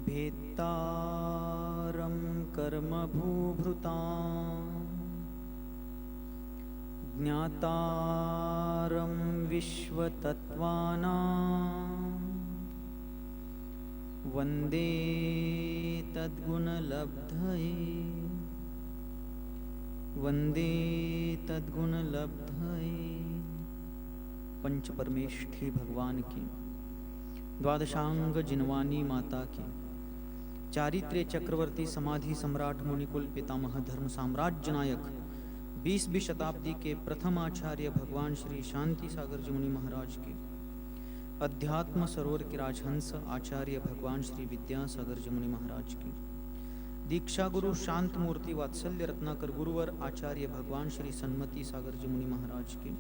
भेत्तारं कर्मभूभृतां ज्ञातारं विश्वतत्त्वानां वन्दे तद्गुणलब्धये वन्दे तद्गुणलब्धये। पंच परमेष्ठी भगवान की, द्वादशांग जिनवानी माता की, चारित्र्य चक्रवर्ती समाधि सम्राट मुनिकुल पितामह धर्म साम्राज्य नायक 20वीं शताब्दी के प्रथम आचार्य भगवान श्री शांति सागर जी मुनि महाराज की, अध्यात्म सरोवर के राजहंस आचार्य भगवान श्री विद्यासागर जी मुनि महाराज की, दीक्षा गुरु शांत मूर्ति वात्सल्य रत्नाकर गुरुवर आचार्य भगवान श्री सन्मति सागर जी मुनि महाराज की,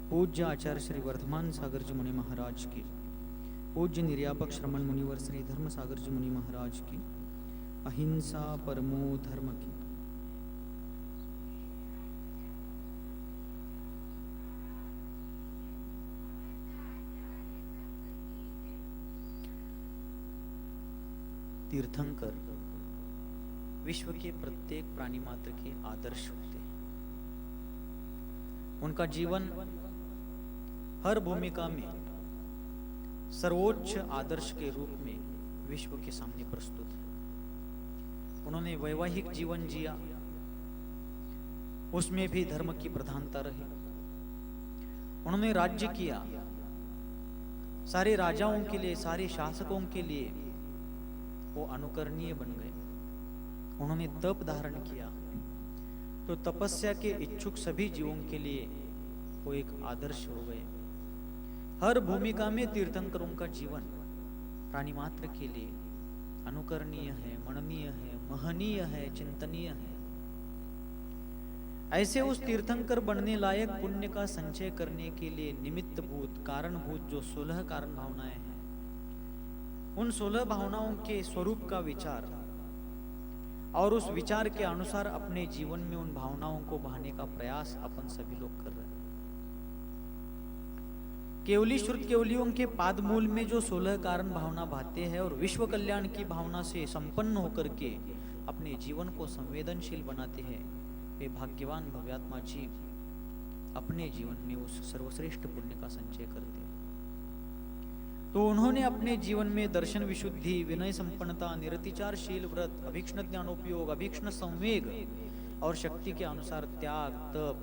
पूज्य आचार्य श्री वर्धमान सागर जी मुनि महाराज की, पूज्य निर्यापक श्रमण मुनिवर श्री धर्म सागर जी मुनि महाराज की, अहिंसा परमो धर्म की, तीर्थंकर विश्व के प्रत्येक प्राणी मात्र के आदर्श होते हैं। उनका जीवन हर भूमिका में सर्वोच्च आदर्श के रूप में विश्व के सामने प्रस्तुत है। उन्होंने वैवाहिक जीवन जिया, उसमें भी धर्म की प्रधानता रही। उन्होंने राज्य किया, सारे राजाओं के लिए, सारे शासकों के लिए वो अनुकरणीय बन गए। उन्होंने तप धारण किया तो तपस्या के इच्छुक सभी जीवों के लिए वो एक आदर्श हो गए। हर भूमिका में तीर्थंकरों का जीवन प्राणी मात्र के लिए अनुकरणीय है, मननीय है, महनीय है, चिंतनीय है। ऐसे उस तीर्थंकर बनने लायक पुण्य का संचय करने के लिए निमित्त भूत, कारणभूत जो 16 कारण भावनाएं हैं, उन 16 भावनाओं के स्वरूप का विचार और उस विचार के अनुसार अपने जीवन में उन भावनाओं को बहाने का प्रयास अपन सभी लोग कर रहे हैं। केवली श्रुत केवलियों के पादमूल में जो 16 कारण भावना भाते हैं और विश्व कल्याण की भावना से संपन्न होकर के अपने जीवन को संवेदनशील बनाते हैं, वे भाग्यवान भव्यात्मा जीव अपने जीवन में उस सर्वश्रेष्ठ पुण्य का संचय करते हैं। तो उन्होंने अपने जीवन में दर्शन विशुद्धि, विनय संपन्नता, निरतिचारशील व्रत, अभीक्ष्ण ज्ञानोपयोग, अभीक्ष्ण संवेग और शक्ति के अनुसार त्याग, तप,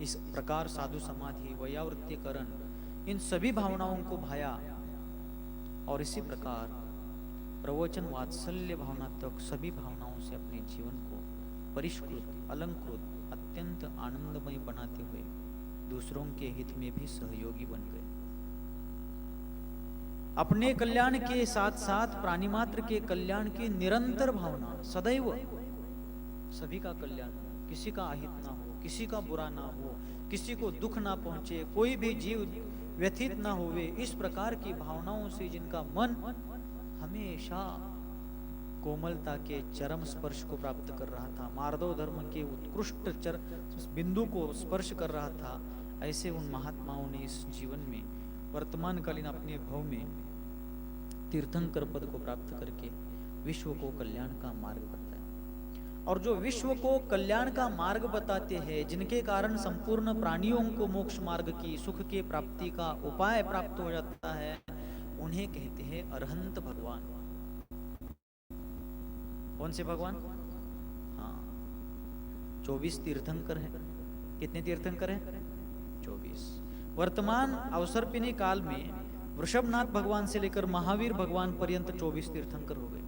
इस प्रकार साधु समाधि, वैयावृत्तिकरण, इन सभी भावनाओं को भाया और इसी प्रकार प्रवचन वात्सल्य भावना तक सभी भावनाओं से अपने जीवन को परिष्कृत, अलंकृत, अत्यंत आनंदमय बनाते हुए दूसरों के हित में भी सहयोगी बन गए। अपने कल्याण के साथ साथ प्राणी मात्र के कल्याण की निरंतर भावना सदैव, सभी का कल्याण, किसी का अहित ना हो, किसी का बुरा ना हो, किसी को दुख ना पहुंचे, कोई भी जीव व्यथित ना होवे, इस प्रकार की भावनाओं से जिनका मन हमेशा कोमलता के चरम स्पर्श को प्राप्त कर रहा था, मार्दव धर्म के उत्कृष्ट बिंदु को स्पर्श कर रहा था, ऐसे उन महात्माओं ने इस जीवन में वर्तमान कालीन अपने भव में तीर्थंकर पद को प्राप्त करके विश्व को कल्याण का मार्ग बताया। और जो विश्व को कल्याण का मार्ग बताते हैं, जिनके कारण संपूर्ण प्राणियों को मोक्ष मार्ग की, सुख के प्राप्ति का उपाय प्राप्त हो जाता है, उन्हें कहते हैं अरहंत भगवान। कौन से भगवान? हाँ, 24 तीर्थंकर हैं। कितने तीर्थंकर हैं? 24। वर्तमान अवसरपिनी काल में वृषभनाथ भगवान से लेकर महावीर भगवान पर्यंत 24 तीर्थंकर हो गए।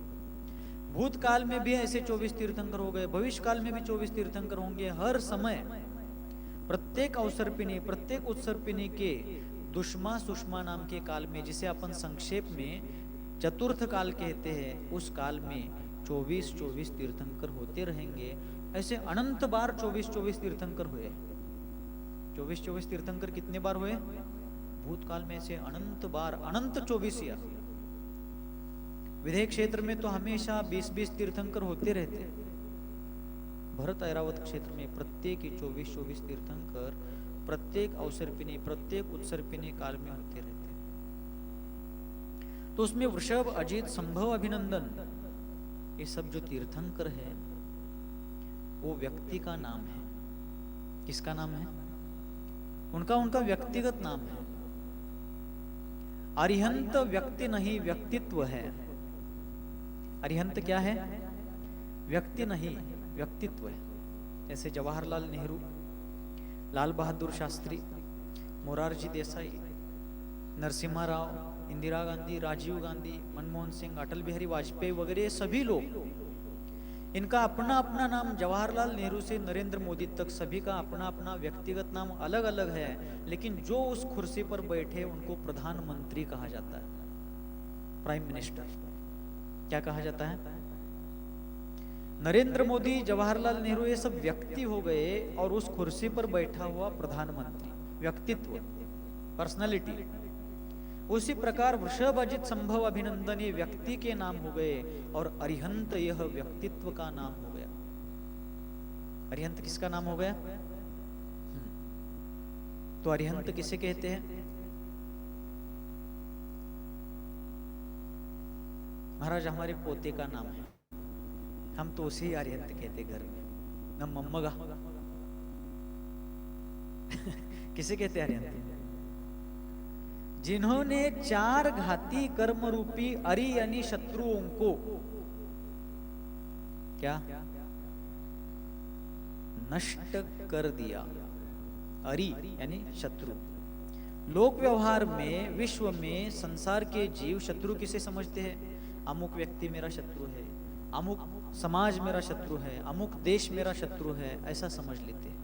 भूतकाल में भी ऐसे 24 तीर्थंकर हो गए, भविष्य काल में भी 24 तीर्थंकर होंगे। हर समय प्रत्येक अवसरपिनी, प्रत्येक उत्सर्पिनी के दुष्मा सुषमा नाम के काल में, जिसे अपन संक्षेप में चतुर्थ काल कहते हैं, उस काल में 24 तीर्थंकर होते रहेंगे। ऐसे अनंत बार 24 तीर्थंकर हुए। 24 तीर्थंकर कितने बार हुए? भूतकाल में ऐसे अनंत बार, अनंत 24 या विदेह क्षेत्र में तो हमेशा 20 तीर्थंकर होते रहते। भरत ऐरावत क्षेत्र में प्रत्येक 24 तीर्थंकर प्रत्येक अवसरपिनी, प्रत्येक उत्सर्पिनी काल में होते रहते। तो उसमें वृषभ, अजित, संभव, अभिनंदन, ये सब जो तीर्थंकर है वो व्यक्ति का नाम है। किसका नाम है? उनका व्यक्तिगत नाम है। अरिहंत व्यक्ति नहीं, व्यक्तित्व है। अरिहंत क्या है? व्यक्ति नहीं, व्यक्तित्व है। जैसे जवाहरलाल नेहरू, लाल बहादुर शास्त्री, मोरारजी देसाई, नरसिम्हा राव, इंदिरा गांधी, राजीव गांधी, मनमोहन सिंह, अटल बिहारी वाजपेयी वगैरह सभी लोग, इनका अपना अपना नाम, जवाहरलाल नेहरू से नरेंद्र मोदी तक सभी का अपना अपना व्यक्तिगत नाम अलग अलग है, लेकिन जो उस कुर्सी पर बैठे उनको प्रधानमंत्री कहा जाता है, प्राइम मिनिस्टर। क्या कहा जाता है? नरेंद्र मोदी, जवाहरलाल नेहरू ये सब व्यक्ति हो गए, और उस कुर्सी पर बैठा हुआ प्रधानमंत्री, व्यक्तित्व, पर्सनालिटी। उसी प्रकार वृषभ, अजित, संभव, अभिनंदन ये व्यक्ति के नाम हो गए, और अरिहंत यह व्यक्तित्व का नाम हो गया। अरिहंत किसका नाम हो गया? तो अरिहंत किसे कहते हैं? महाराज हमारे पोते का नाम है, हम तो उसे अरिहंत कहते घर में, न मम्मगा। किसे कहते हैं अरिहंत? जिन्होंने 4 घाती कर्म रूपी अरि यानी शत्रुओं को क्या नष्ट कर दिया। अरि यानी शत्रु। लोक व्यवहार में, विश्व में, संसार के जीव शत्रु किसे समझते हैं? अमुक व्यक्ति मेरा शत्रु है, अमुक समाज मेरा शत्रु है, अमुक देश मेरा शत्रु है, ऐसा समझ लेते हैं।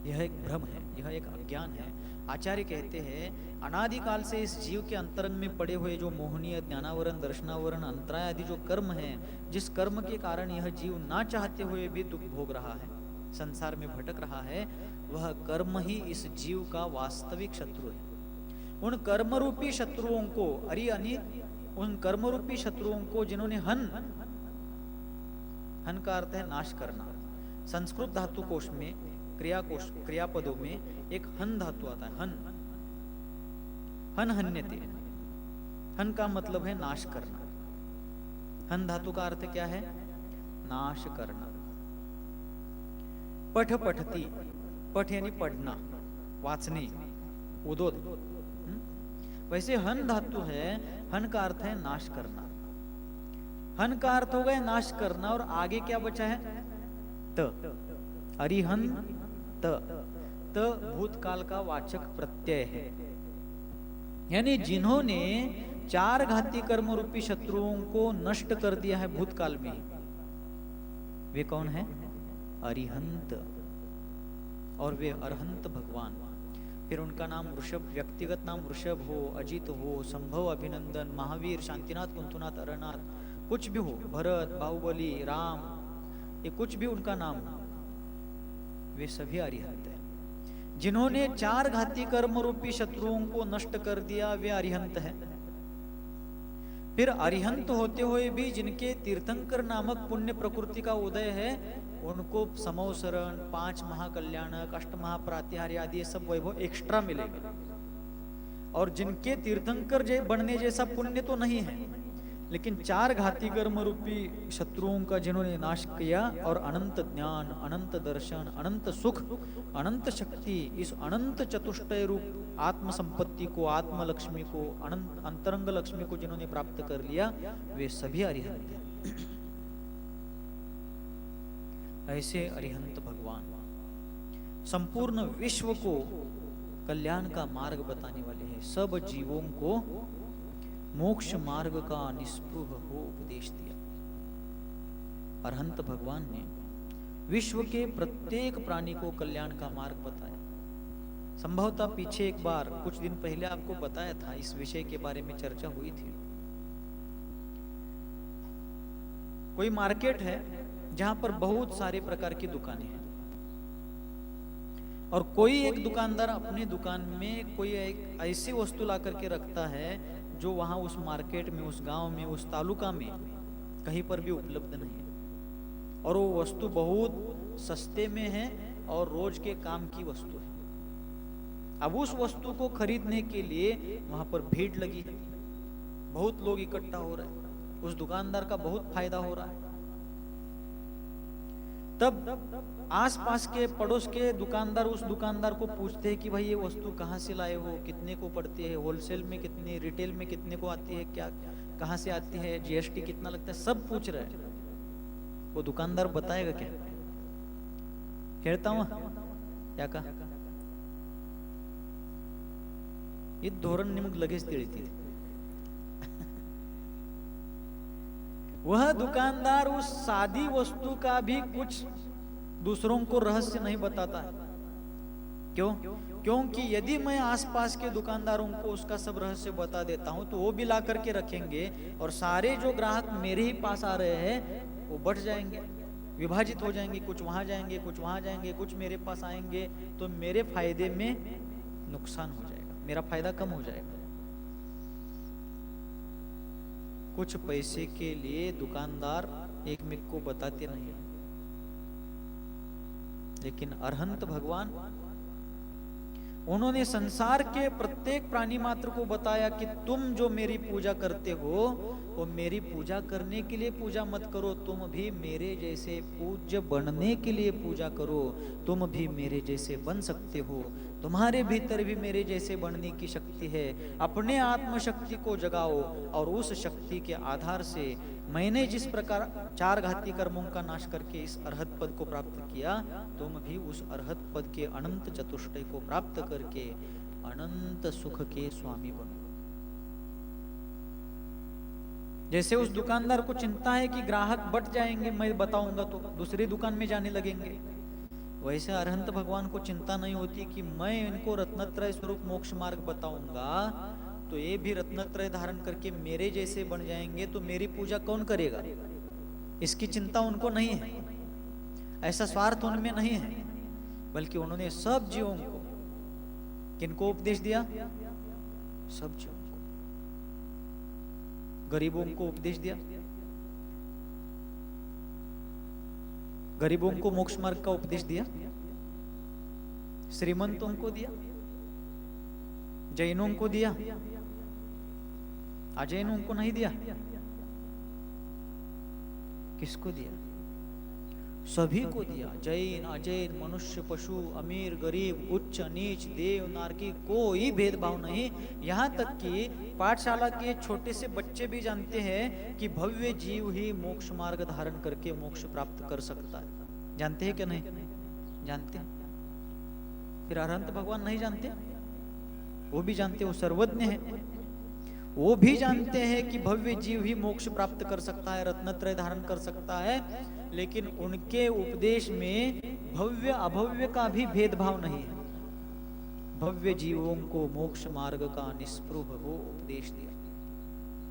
यह एक भ्रम है, यह एक अज्ञान है। आचार्य कहते हैं अनादिकाल से इस जीव के अंतरंग में पड़े हुए जो मोहनीय ज्ञानावरण, दर्शनावरण, अंतराय आदि जो कर्म हैं, जिस कर्म के कारण यह जीव ना चाहते हुए भी दुख भोग रहा है, संसार में भटक रहा है, वह कर्म ही इस जीव का वास्तविक शत्रु है। उन कर्म रूपी शत्रुओं को, उन कर्म रूपी शत्रुओं को जिन्होंने हन का अर्थ है नाश करना। संस्कृत धातु कोश में, क्रियापदों में एक हन धातु आता है। हन हन्यते, हन का मतलब है नाश करना। हन धातु का अर्थ क्या है? नाश करना। पठ पठती, पठ यानी पढ़ना, वाचने, उदोद। वैसे हन धातु है, हन का अर्थ है नाश करना। हन का अर्थ हो गया नाश करना, और आगे क्या बचा है? त, अरिहन त भूतकाल का वाचक प्रत्यय है। यानी जिन्होंने 4 घाती कर्म रूपी शत्रुओं को नष्ट कर दिया है भूतकाल में, वे कौन है? अरिहंत। और वे अरहंत भगवान। फिर उनका नाम वृषभ, व्यक्तिगत नाम वृषभ हो, अजित हो, संभव, अभिनंदन, महावीर, शांतिनाथ, कुंतुनाथ, अरनाथ, कुछ भी हो, भरत, बाहुबली, राम, ये कुछ भी उनका नाम हो, वे सभी अरिहंत हैं। जिन्होंने 4 घाती कर्म रूपी शत्रुओं को नष्ट कर दिया, वे अरिहंत हैं। फिर अरिहंत होते हुए भी जिनके तीर्थंकर नामक पुण्य प्रकृति का उदय है, उनको समवसरण, 5 महाकल्याणक, 8 महाप्रातिहार्य आदि सब वैभव एक्स्ट्रा मिलेगा। और जिनके तीर्थंकर बनने जैसा पुण्य तो नहीं है, लेकिन 4 घाती कर्म रूपी शत्रुओं का जिन्होंने नाश किया, और अनंत ज्ञान, अनंत दर्शन, अनंत सुख, अनंत शक्ति, इस अनंत चतुष्टय रूप आत्म संपत्ति को, आत्म लक्ष्मी को, अनंत अंतरंग लक्ष्मी को जिन्होंने प्राप्त कर लिया, वे सभी अरिहंत हैं। ऐसे अरिहंत भगवान संपूर्ण विश्व को कल्याण का मार्ग बताने वाले हैं। सब जीवों को मोक्ष मार्ग का निस्पृह हो उपदेश दिया। अरहंत भगवान ने विश्व के प्रत्येक प्राणी को कल्याण का मार्ग बताया। संभवतः पीछे एक बार कुछ दिन पहले आपको बताया था, इस विषय के बारे में चर्चा हुई थी। कोई मार्केट है जहां पर बहुत सारे प्रकार की दुकानें हैं, और कोई एक दुकानदार अपनी दुकान में कोई एक ऐसी वस्तु ला करके रखता है जो वहां उस मार्केट में, उस गांव में, उस तालुका में कहीं पर भी उपलब्ध नहीं है, और वो वस्तु बहुत सस्ते में है और रोज के काम की वस्तु है। अब उस वस्तु को खरीदने के लिए वहां पर भीड़ लगी है, बहुत लोग इकट्ठा हो रहे हैं, उस दुकानदार का बहुत फायदा हो रहा है। तब आसपास के पड़ोस के दुकानदार उस दुकानदार को पूछते हैं कि भाई ये वस्तु कहाँ से लाए हो, कितने को पड़ती है, होलसेल में कितने, रिटेल में कितने को आती है, क्या कहाँ से आती है, जीएसटी कितना लगता है, सब पूछ रहे हैं। वो दुकानदार बताएगा क्या? कहता हूं क्या का ये धोरण निमक लगेच तिळती। वह दुकानदार उस सादी वस्तु का भी कुछ दूसरों को रहस्य नहीं बताता है। क्यों? क्योंकि यदि मैं आसपास के दुकानदारों को उसका सब रहस्य बता देता हूं तो वो भी ला करके रखेंगे और सारे जो ग्राहक मेरे ही पास आ रहे हैं वो बढ़ जाएंगे, विभाजित हो जाएंगे, कुछ वहां जाएंगे, कुछ वहां जाएंगे, कुछ मेरे पास आएंगे, तो मेरे फायदे में नुकसान हो जाएगा, मेरा फायदा कम हो जाएगा। कुछ पैसे के लिए दुकानदार एक मिक को बताते नहीं है, लेकिन अरहंत भगवान उन्होंने संसार के प्रत्येक प्राणी मात्र को बताया कि तुम जो मेरी पूजा करते हो वो मेरी पूजा करने के लिए पूजा मत करो, तुम भी मेरे जैसे पूज्य बनने के लिए पूजा करो, तुम भी मेरे जैसे बन सकते हो, तुम्हारे भीतर भी मेरे जैसे बनने की शक्ति है, अपने आत्मशक्ति को जगाओ और उस शक्ति के आधार से मैंने जिस प्रकार 4 घाती कर्मों का नाश करके इस अरहत पद को प्राप्त किया, तुम भी उस अरहत पद के अनंत चतुष्टय को प्राप्त करके अनंत सुख के स्वामी बनो। जैसे उस दुकानदार को चिंता है कि ग्राहक बढ़ जाएंगे, मैं बताऊंगा तो दूसरी दुकान में जाने लगेंगे, वैसे अरहंत भगवान को चिंता नहीं होती कि मैं इनको रत्नत्रय स्वरूप मोक्ष मार्ग बताऊंगा तो ये भी रत्नत्रय धारण करके मेरे जैसे बन जाएंगे, तो मेरी पूजा कौन करेगा, इसकी चिंता उनको नहीं है। ऐसा स्वार्थ उनमें नहीं है, बल्कि उन्होंने सब जीवों को, किनको उपदेश दिया, सब जीवों को, गरीबों को उपदेश दिया, गरीबों को मोक्ष मार्ग का उपदेश दिया, श्रीमंतों को दिया, जैनों को दिया, अजैनों को नहीं दिया, किसको दिया, सभी को दिया। जैन अजैन, मनुष्य, पशु, अमीर गरीब, उच्च नीच, देव नारकी, कोई भेदभाव नहीं। यहाँ तक कि पाठशाला के छोटे से बच्चे भी जानते हैं कि भव्य जीव ही मोक्ष मार्ग धारण करके मोक्ष प्राप्त कर सकता है। जानते हैं क्या? नहीं जानते हैं। फिर अरहंत भगवान नहीं जानते? वो भी जानते, वो सर्वज्ञ है, वो भी जानते हैं कि भव्य जीव ही मोक्ष प्राप्त कर सकता है, रत्नत्रय धारण कर सकता है, लेकिन उनके उपदेश में भव्य अभव्य का भी भेदभाव नहीं है। भव्य जीवों को मोक्ष मार्ग का निस्पृह हो उपदेश दिया।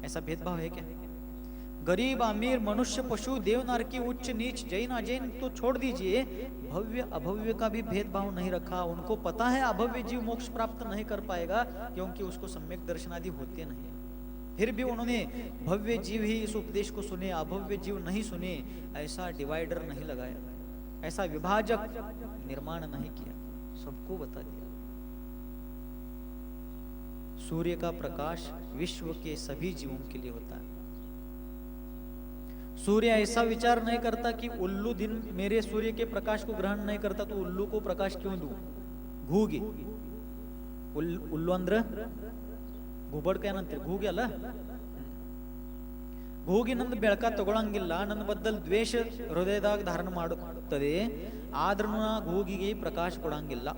ऐसा भेदभाव है क्या? गरीब अमीर, मनुष्य पशु, देव नारकी, उच्च नीच, जैन अजैन तो छोड़ दीजिए, भव्य अभव्य का भी भेदभाव नहीं रखा। उनको पता है अभव्य जीव मोक्ष प्राप्त नहीं कर पाएगा क्योंकि उसको सम्यक दर्शन आदि होते नहीं, फिर भी उन्होंने भव्य जीव ही इस उपदेश को सुने, अभव्य जीव नहीं सुने। ऐसा डिवाइडर नहीं लगाया, ऐसा विभाजक निर्माण नहीं किया, सबको बता दिया। सूर्य का प्रकाश विश्व के सभी जीवों के लिए होता है। सूर्य ऐसा विचार नहीं करता कि उल्लू दिन मेरे सूर्य के प्रकाश को ग्रहण नहीं करता तो उल्लू को प्रकाश क्यों दूं? घूगी उल्लू अंद्र घुबड़ ಏನಂತೀರಿ? घूगी ಅಲ್ಲ, घूगी ನಂದು ಬೆಳಕ ತಗೊಳಂಗಿಲ್ಲ, ನನ್ನ ಬದಲು ದ್ವೇಷ ಹೃದಯದಾಗ ಧಾರಣ ಮಾಡುತ್ತದೆ, ಆದ್ರೂ घूಗಿಗೆ ಪ್ರಕಾಶ ಕೊಡಂಗಿಲ್ಲ.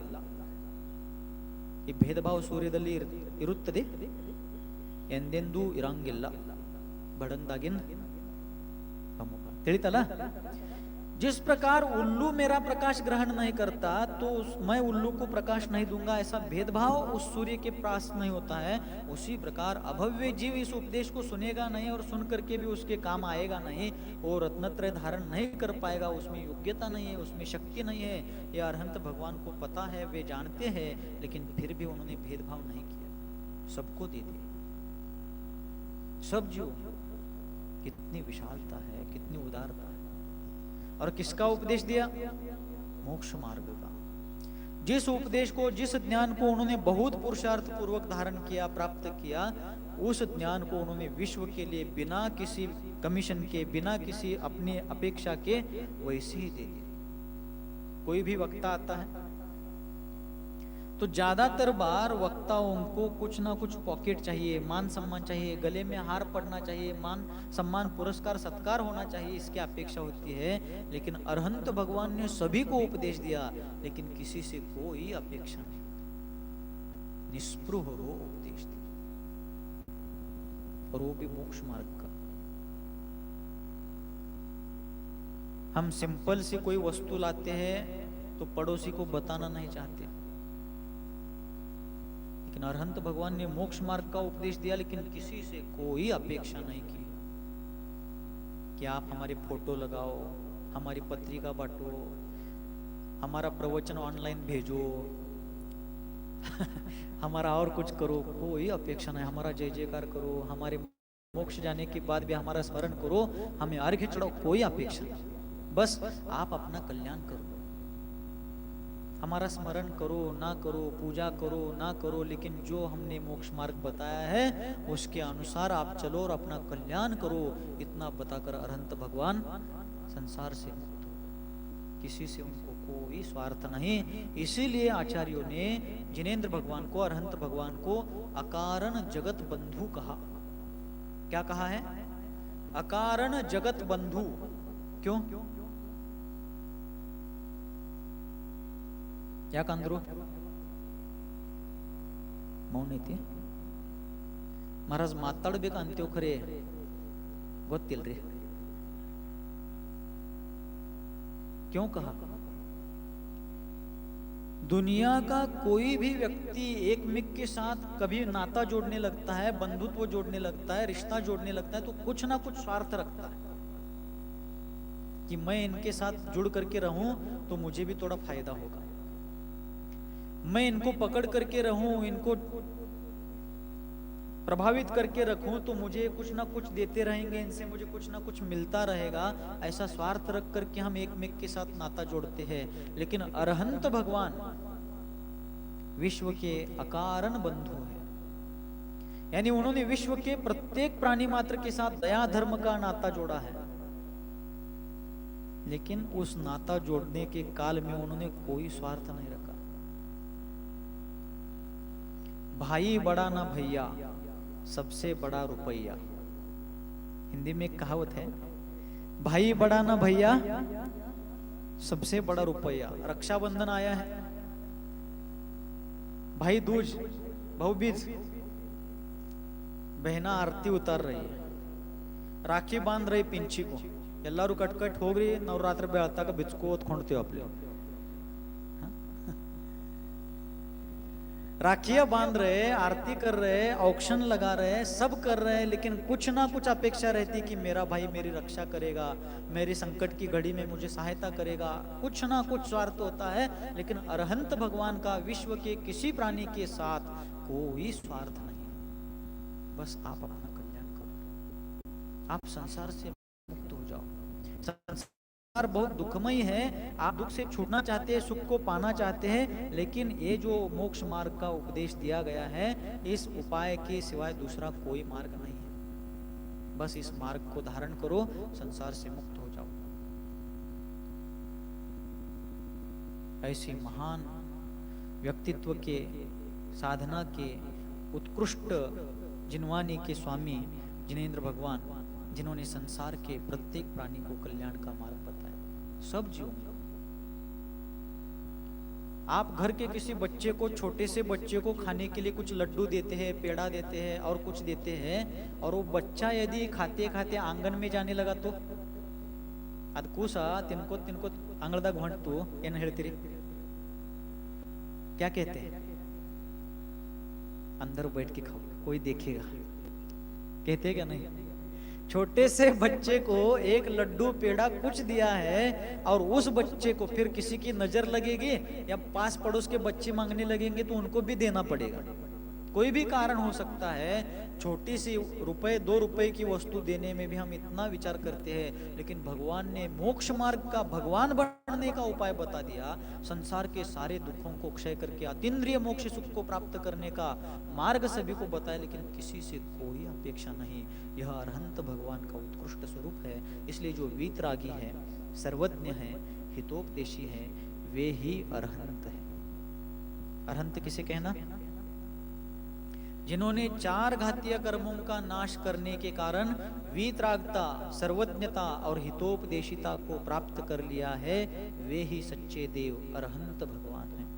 ಈ ಭೇದ ಭಾವ ಸೂರ್ಯದಲ್ಲಿ ಇರುತ್ತದೆ, ಎಂದೆಂದೂ ಇರಂಗಿಲ್ಲ. ಬಡಂದಾಗಿನ ತಿಳಿತಲ್ಲ? जिस प्रकार उल्लू मेरा प्रकाश ग्रहण नहीं करता तो मैं उल्लू को प्रकाश नहीं दूंगा, ऐसा भेदभाव उस सूर्य के पास नहीं होता है। उसी प्रकार अभव्य जीव इस उपदेश को सुनेगा नहीं और सुन करके भी उसके काम आएगा नहीं, वो रत्नत्रय धारण नहीं कर पाएगा, उसमें योग्यता नहीं है, उसमें शक्ति नहीं है। ये अरहंत भगवान को पता है, वे जानते हैं, लेकिन फिर भी उन्होंने भेदभाव नहीं किया, सबको दे दिया। सब जीव, कितनी विशालता है, कितनी उदारता है। और किसका उपदेश दिया? मोक्ष मार्ग का। जिस उपदेश को, जिस ज्ञान को उन्होंने बहुत पुरुषार्थ पूर्वक धारण किया, प्राप्त किया, उस ज्ञान को उन्होंने विश्व के लिए बिना किसी कमीशन के, बिना किसी अपनी अपेक्षा के वैसे ही दे दिया। कोई भी वक्ता आता है तो ज्यादातर बार वक्ताओं को कुछ ना कुछ पॉकेट चाहिए, मान सम्मान चाहिए, गले में हार पड़ना चाहिए, मान सम्मान पुरस्कार सत्कार होना चाहिए, इसकी अपेक्षा होती है। लेकिन अरहंत भगवान ने सभी को उपदेश दिया, लेकिन किसी से कोई अपेक्षा नहीं, निस्पृह हो उपदेश दिया, और वो भी मोक्ष मार्ग का। हम सिंपल से कोई वस्तु लाते हैं तो पड़ोसी को बताना नहीं चाहते, लेकिन अरहंत भगवान ने मोक्ष मार्ग का उपदेश दिया, लेकिन किसी से कोई अपेक्षा नहीं की कि आप हमारी फोटो लगाओ, हमारी पत्रिका बांटो, हमारा प्रवचन ऑनलाइन भेजो, हमारा और कुछ करो, कोई अपेक्षा नहीं। हमारा जय जयकार करो, हमारे मोक्ष जाने के बाद भी हमारा स्मरण करो, हमें अर्घ्य चढ़ाओ, कोई अपेक्षा नहीं। बस आप अपना कल्याण करो, हमारा स्मरण करो ना करो, पूजा करो ना करो, लेकिन जो हमने मोक्ष मार्ग बताया है उसके अनुसार आप चलो और अपना कल्याण करो। इतना बताकर अरहंत भगवान संसार से मुक्त हो, किसी से उनको कोई स्वार्थ नहीं। इसीलिए आचार्यों ने जिनेंद्र भगवान को, अरहंत भगवान को अकारण जगत बंधु कहा। क्या कहा है? अकारण जगत बंधु। क्यों? ಯಾಕಂದ್ರು ಮೌನ ಐತಿ ಮಹಾರಾಜ್ ಮಾತಾಡ್ಬೇಕು ಅಂತೀವ್ ಖರೆ ಗೊತ್ತಿಲ್ರಿ क्यों कहा? दुनिया का कोई भी व्यक्ति एक मिक के साथ कभी नाता जोड़ने लगता है, बंधुत्व जोड़ने लगता है, रिश्ता जोड़ने लगता है, तो कुछ ना कुछ स्वार्थ रखता है कि मैं इनके साथ जुड़ करके रहूं तो मुझे भी थोड़ा फायदा होगा, मैं इनको पकड़ करके रहूं, इनको प्रभावित करके रखूं तो मुझे कुछ ना कुछ देते रहेंगे, इनसे मुझे कुछ ना कुछ मिलता रहेगा। ऐसा स्वार्थ रख करके हम एक मिक के साथ नाता जोड़ते हैं। लेकिन अरहंत भगवान विश्व के अकारण बंधु है, यानी उन्होंने विश्व के प्रत्येक प्राणी मात्र के साथ दया धर्म का नाता जोड़ा है, लेकिन उस नाता जोड़ने के काल में उन्होंने कोई स्वार्थ नहीं रखा। भाई बड़ा ना भैया, सबसे बड़ा रुपया। हिंदी में एक कहावत है, भाई बड़ा ना भैया, सबसे बड़ा रुपया। रक्षाबंधन आया है, भाई दूज, भाऊबीज, बहना आरती उतार रही है, राखी बांध रही पिंची को, ಎಲ್ಲರೂ ಕಟ್ಕಟ್ ಹೋಗ್ರಿ, ನವರಾತ್ರಿ ಬೆಳತಾಗ ಬಿಚ್ಕೋತ್ ಕೊಂಡ್ತೀವಿ आपले। राखियां बांध रहे, आरती कर रहे, ऑक्शन लगा रहे, सब कर रहे हैं, लेकिन कुछ ना कुछ अपेक्षा रहती कि मेरा भाई मेरी रक्षा करेगा, मेरी संकट की घड़ी में मुझे सहायता करेगा, कुछ ना कुछ स्वार्थ होता है। लेकिन अरहंत भगवान का विश्व के किसी प्राणी के साथ कोई स्वार्थ नहीं, बस आप अपना कल्याण करो, आप संसार से मुक्त हो जाओ। संसार बहुत दुखमय है, आप दुख से छूटना चाहते हैं, सुख को पाना चाहते हैं, लेकिन ये जो मोक्ष मार्ग का उपदेश दिया गया है, इस उपाय के सिवाय दूसरा कोई मार्ग नहीं है। बस इस मार्ग को धारण करो, संसार से मुक्त हो जाओ। ऐसी महान व्यक्तित्व के, साधना के उत्कृष्ट जिनवानी के स्वामी जिनेंद्र भगवान, जिन्होंने संसार के प्रत्येक प्राणी को कल्याण का मार्ग बताया, सब जीवों। आप घर के किसी बच्चे को, छोटे से बच्चे को खाने के लिए कुछ लड्डू देते हैं, पेड़ा देते हैं और कुछ देते हैं, और वो बच्चा यदि खाते खाते आंगन में जाने लगा तो अद ಕೂಸ ತಿನ್ಕೋತ್ ತಿನ್ಕೋತ್ ಅಂಗಳದಾಗ ಹೊಂಟು ಏನು ಹೇಳ್ತೀರಿ? क्या कहते हैं? अंदर बैठ के खाओ, कोई देखेगा, कहते हैं क्या नहीं? छोटे से बच्चे को एक लड्डू पेड़ा कुछ दिया है, और उस बच्चे को फिर किसी की नजर लगेगी या पास पड़ोस के बच्चे मांगने लगेंगे तो उनको भी देना पड़ेगा। कोई भी कारण हो सकता है। छोटी सी रुपए 2 रुपए की वस्तु देने में भी हम इतना विचार करते हैं, लेकिन भगवान ने मोक्ष मार्ग का, भगवान बनने का उपाय बता दिया। संसार के सारे दुखों को क्षय करके अतीन्द्रिय मोक्ष सुख को प्राप्त करने का मार्ग सभी को बताया, लेकिन किसी से कोई अपेक्षा नहीं। यह अरहंत भगवान का उत्कृष्ट स्वरूप है। इसलिए जो वीतरागी है, सर्वज्ञ है, हितोपदेशी है, वे ही अरहंत है। अरहंत किसे कहना? जिन्होंने 4 घातीय कर्मों का नाश करने के कारण वीतरागता, सर्वज्ञता और हितोपदेशिता को प्राप्त कर लिया है, वे ही सच्चे देव अरहंत भगवान हैं।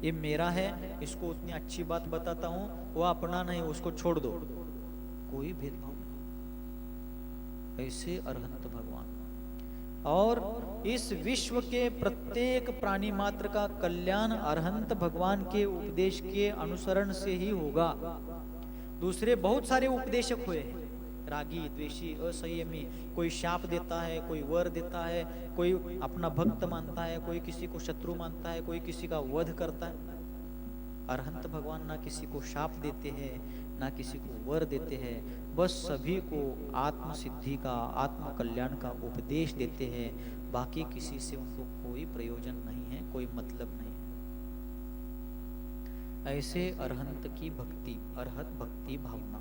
ये मेरा है, इसको उतनी अच्छी बात बताता हूं, वो अपना नहीं, उसको छोड़ दो, कोई भेदभाव नहीं। ऐसे अरहंत भगवान। और इस विश्व के प्रत्येक प्राणी मात्र का कल्याण अरहंत भगवान के उपदेश के अनुसरण से ही होगा। दूसरे बहुत सारे उपदेशक हुए हैं, रागी, द्वेषी, असंयमी, कोई शाप देता है, कोई वर देता है, कोई अपना भक्त मानता है, कोई किसी को शत्रु मानता है, कोई किसी का वध करता है। अरहंत भगवान ना किसी को शाप देते हैं, ना किसी को वर देते हैं, बस सभी को आत्म सिद्धि का, आत्म कल्याण का उपदेश देते हैं। बाकी किसी से उनको कोई प्रयोजन नहीं है, कोई मतलब नहीं है। ऐसे अरहंत की भक्ति, अरहत भक्ति भावना,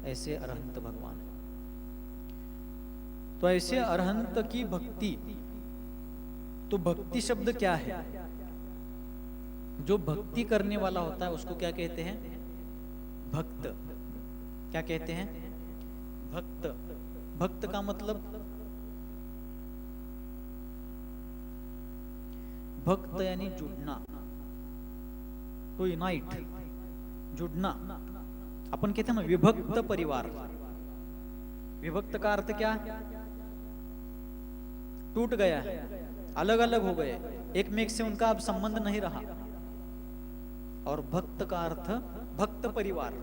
ऐसे अरहंत भगवान है। तो ऐसे अरहंत की भक्ति, तो भक्ति शब्द क्या है? जो भक्ति करने वाला होता है उसको क्या कहते हैं? भक्त। क्या कहते हैं? भक्त। भक्त का मतलब, भक्त यानी जुड़ना, टू यूनाइट, जुड़ना। अपन कहते हैं ना विभक्त परिवार। विभक्त का अर्थ क्या? टूट गया है, अलग अलग हो गए, एक में एक से उनका अब संबंध नहीं रहा। और भक्त का अर्थ भक्त परिवार।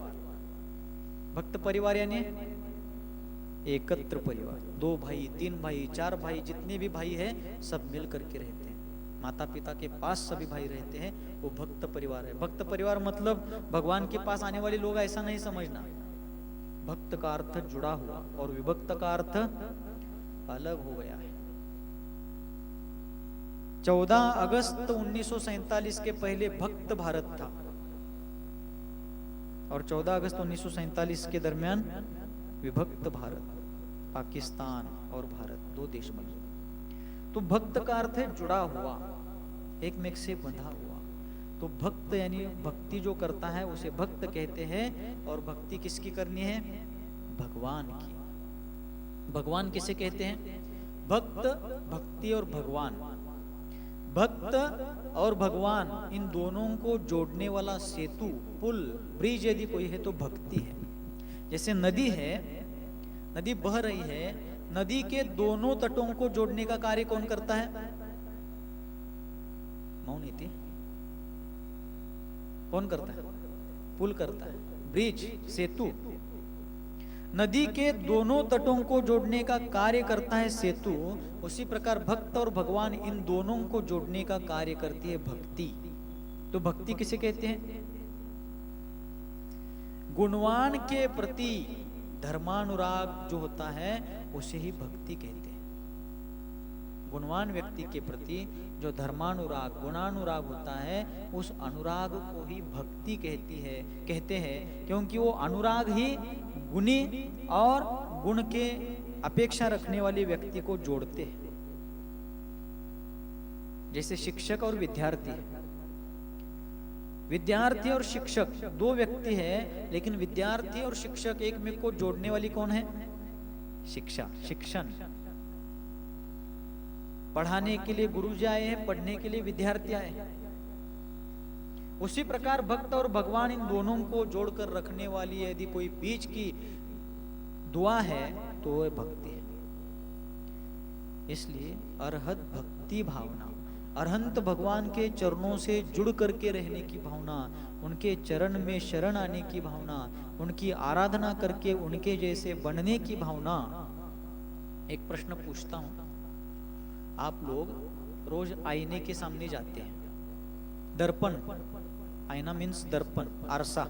भक्त परिवार यानी एकत्र परिवार, 2 भाई, 3 भाई, 4 भाई, जितने भी भाई हैं सब मिल करके रहते हैं। माता पिता के पास सभी भाई रहते हैं, वो भक्त परिवार है। भक्त परिवार मतलब भगवान के पास आने वाले लोग, ऐसा नहीं समझना। भक्त का अर्थ जुड़ा हुआ, और विभक्त का अर्थ अलग हो गया है। 14 अगस्त 1947 के पहले भक्त भारत था, और 14 अगस्त 1947 के दरमियान विभक्त भारत, पाकिस्तान और भारत 2 देश बने। तो भक्त का अर्थ है जुड़ा हुआ, एक में एक से बंधा हुआ। तो भक्त यानी भक्ति जो करता है उसे भक्त कहते हैं। और भक्ति किसकी करनी है? भगवान की। भगवान किसे कहते हैं? भक्त, भक्ति और भगवान। भक्त और भगवान, इन दोनों को जोड़ने वाला सेतु, पुल, ब्रिज यदि कोई है तो भक्ति है। जैसे नदी है, नदी बह रही है, नदी के दोनों तटों को जोड़ने का कार्य कौन करता है? मौनीति कौन करता है? पुल करता है, ब्रिज, सेतु। नदी के दोनों तटों को जोड़ने का कार्य करता है सेतु। उसी प्रकार भक्त और भगवान, इन दोनों को जोड़ने का कार्य करती है भक्ति। तो भक्ति किसे कहते हैं? गुणवान के प्रति धर्मानुराग जो होता है उसे ही भक्ति कहते हैं। गुणवान व्यक्ति के प्रति जो धर्मानुराग, गुणानुराग होता है, उस अनुराग को ही भक्ति कहते हैं, क्योंकि वो अनुराग ही गुणी और गुण के अपेक्षा रखने वाले व्यक्ति को जोड़ते हैं। जैसे शिक्षक और विद्यार्थी, विद्यार्थी और शिक्षक 2 व्यक्ति है, लेकिन विद्यार्थी और शिक्षक एक में को जोड़ने वाली कौन है? शिक्षा, शिक्षण। पढ़ाने के लिए गुरुजी आए हैं, पढ़ने के लिए विद्यार्थी आए हैं। उसी प्रकार भक्त और भगवान, इन दोनों को जोड़कर रखने वाली यदि कोई बीच की दुआ है तो वह भक्ति है। इसलिए अरहत भक्ति भावना, अरहंत भगवान के चरणों से जुड़ करके रहने की भावना, उनके चरण में शरण आने की भावना, उनकी आराधना करके उनके जैसे बनने की भावना। एक प्रश्न पूछता हूं, आप लोग रोज आईने के सामने जाते हैं, दर्पण आईना मीन्स दर्पण, आरसा।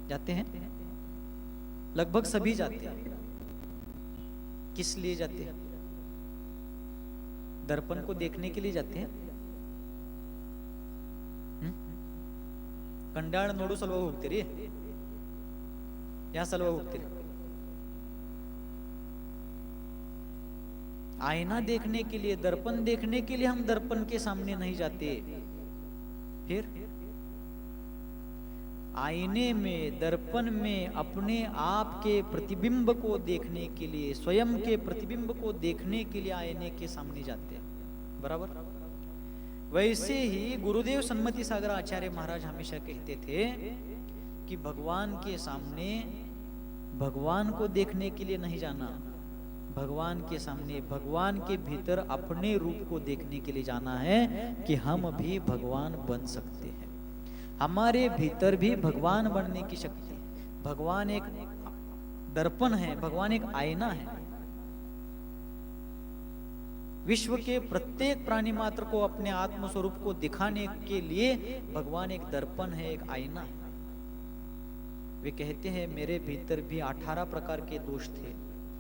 जाते हैं, लगभग सभी जाते हैं। किस लिए जाते हैं? दर्पण को देखने के लिए जाते हैं। कंडाळ नोडू सलवा होಗ್ತೀರಿ, या सलवा होಗ್ತೀರಿ? आईना देखने के लिए, दर्पण देखने के लिए हम दर्पण के सामने नहीं जाते। फिर आईने में, दर्पण में अपने आप के प्रतिबिंब को देखने के लिए, स्वयं के प्रतिबिंब को देखने के लिए आईने के सामने जाते हैं। बराबर। वैसे ही गुरुदेव सन्मति सागर आचार्य महाराज हमेशा कहते थे कि भगवान के सामने, भगवान को देखने के लिए नहीं जाना, भगवान के सामने, भगवान के भीतर अपने रूप को देखने के लिए जाना है कि हम भी भगवान बन सकते हैं। हमारे भीतर भी भगवान बनने की शक्ति है। भगवान एक दर्पण है, भगवान एक आईना है। विश्व के प्रत्येक प्राणी मात्र को अपने आत्म स्वरूप को दिखाने के लिए भगवान एक दर्पण है, एक आईना है। वे कहते हैं मेरे भीतर भी 18 प्रकार के दोष थे।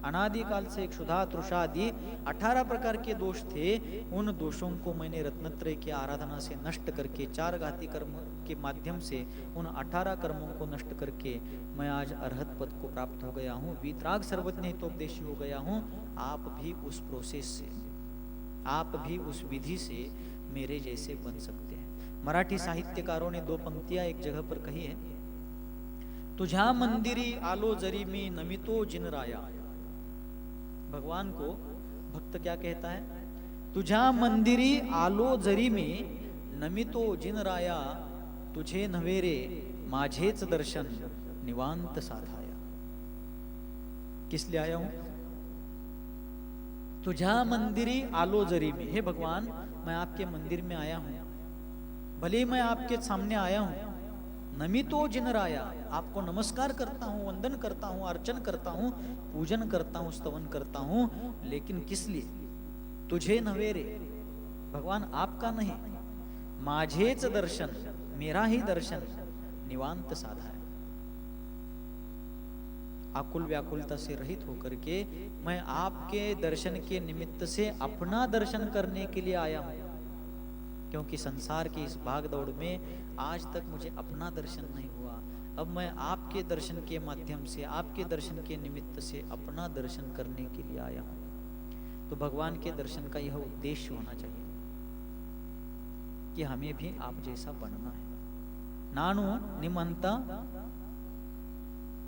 अनादिकाल से एक क्षुधा तृषा आदि 18 प्रकार के दोष थे। उन दोषों को मैंने रत्नत्रय की आराधना से नष्ट करके, 4 घाती कर्म के माध्यम से उन 18 कर्मों को नष्ट करके मैं आज अरहत पद को प्राप्त हो गया हूँ, वीतराग सर्वज्ञ हितोपदेशी हो गया हूँ। आप भी उस प्रोसेस से, आप भी उस विधि से मेरे जैसे बन सकते हैं। मराठी साहित्यकारों ने 2 पंक्तियां एक जगह पर कही है। तुझा मंदिरी आलो जरी मी नमितो जिन राया। भगवान को भक्त क्या कहता है? तुझा मंदिरी आलो जरी में नमितो जिन राया, तुझे नव्हे माझेच दर्शन निवांत साधाया। किस लिए आया हूं? तुझा मंदिरी आलो जरी में, हे भगवान मैं आपके मंदिर में आया हूं, भले मैं आपके सामने आया हूं। नमितो जिन राया, आपको नमस्कार करता हूं, वंदन करता हूं, अर्चन करता हूं, पूजन करता हूं, स्तवन करता हूं, लेकिन किस लिए? तुझे नव्हे रे, भगवान आपका नहीं, माझेच दर्शन, मेरा ही दर्शन निवांत साधा है। आकुल व्याकुलता से रहित होकर के मैं आपके दर्शन के निमित्त से अपना दर्शन करने के लिए आया हूं। क्योंकि संसार की इस भाग दौड़ में आज तक मुझे अपना दर्शन नहीं हुआ। अब मैं आपके दर्शन के माध्यम से, आपके दर्शन के निमित्त से अपना दर्शन करने के लिए आया हूं। तो भगवान के दर्शन का यह उद्देश्य होना चाहिए कि हमें भी आप जैसा बनना है। नानु निमंत